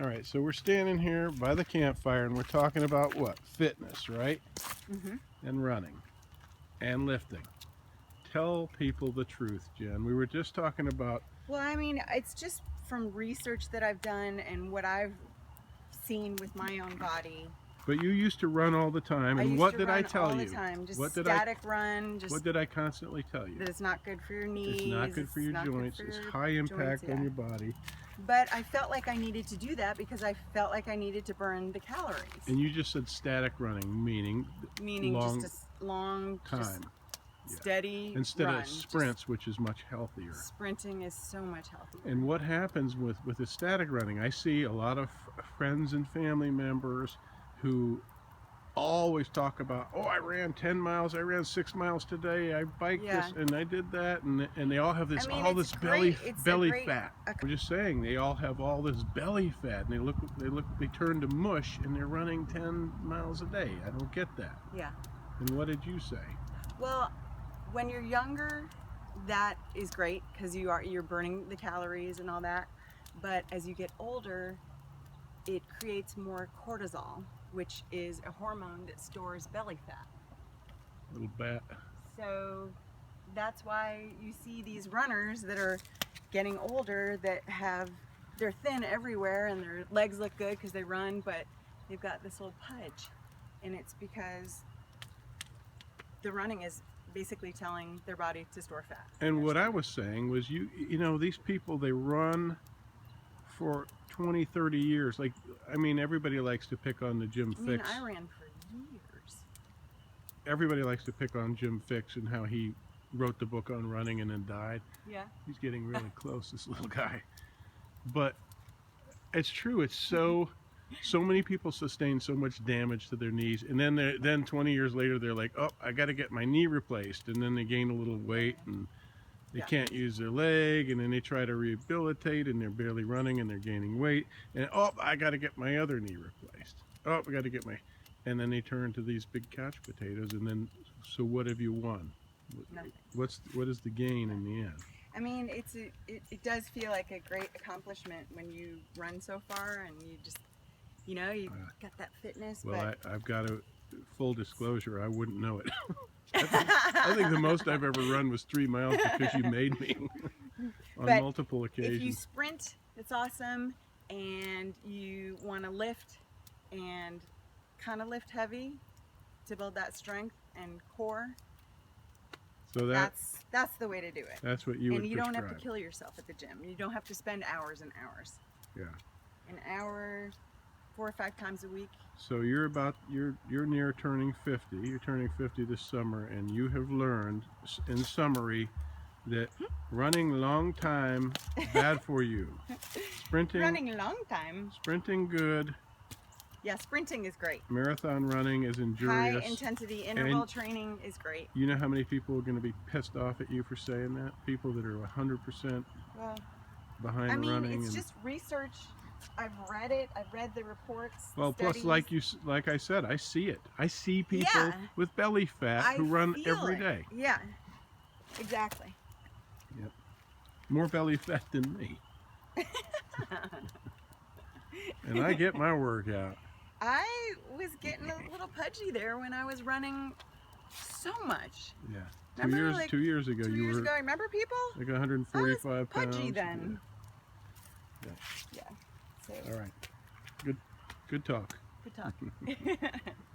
All right, so we're standing here by the campfire and we're talking about what? Fitness, right? Mm-hmm. And running and lifting. Tell people the truth, Jen. We were just talking about. Well, I mean, it's just from research that I've done and what I've seen with my own body. But you used to run all the time, I and used what to did I run tell all you? the time, just What did static run. Just what did I constantly tell you? that it's not good for your knees. It's not good for your joints. It's high impact on your body. But I felt like I needed to do that because I felt like I needed to burn the calories. And you just said static running, meaning long just a long time. Steady instead run. of sprints, which is much healthier. Sprinting is so much healthier. And what happens with the static running, I see a lot of friends and family members who always talk about, oh, I ran 10 miles, I ran 6 miles today, I biked this and I did that, and they all have this this belly fat. I'm just saying, they all have all this belly fat, and they turn to mush, and they're running 10 miles a day. I don't get that. Yeah. And what did you say? Well, when you're younger, that is great because you're burning the calories and all that. But as you get older, it creates more cortisol, which is a hormone that stores belly fat. Little bat. So that's why you see these runners that are getting older that they're thin everywhere and their legs look good because they run, but they've got this little pudge. And it's because the running is basically telling their body to store fat. And what I was saying was, you know, these people, they run for 20, 30 years. Like, I mean, everybody likes to pick on the Jim Fix. I ran for years. Everybody likes to pick on Jim Fix and how he wrote the book on running and then died. Yeah. He's getting really close, this little guy. But it's true. It's so many people sustain so much damage to their knees, and then 20 years later they're like, oh, I got to get my knee replaced, and then they gain a little weight and they can't use their leg, and then they try to rehabilitate and they're barely running and they're gaining weight, and oh, I got to get my other knee replaced. Oh, I got to get my, and then they turn to these big couch potatoes, and then so what have you won? Nothing. What is the gain in the end? I mean, it does feel like a great accomplishment when you run so far and you just, you know, you got that fitness. Well, I've got a full disclosure, I wouldn't know it. I think the most I've ever run was 3 miles because you made me on multiple occasions. If you sprint, it's awesome, and you want to lift and kind of lift heavy to build that strength and core. So that's the way to do it. That's what you would prescribe. And you don't have to kill yourself at the gym. You don't have to spend hours and hours. Yeah. An hour, 4 or 5 times a week. So you're near turning 50. You're turning 50 this summer, and you have learned, in summary, that running long time bad for you. Running long time. Sprinting good. Yeah, sprinting is great. Marathon running is injurious. High intensity interval training is great. You know how many people are going to be pissed off at you for saying that? People that are 100% behind running. It's just research. I've read it. I've read the reports. Well, studies. plus, like I said, I see it. I see people with belly fat who run every day. Yeah, exactly. Yep. More belly fat than me. And I get my workout. I was getting a little pudgy there when I was running so much. Yeah. Remember, 2 years ago, you were. Remember people? Like 145 pounds. Pudgy then. Yeah. So. All right. Good talk. Good talk.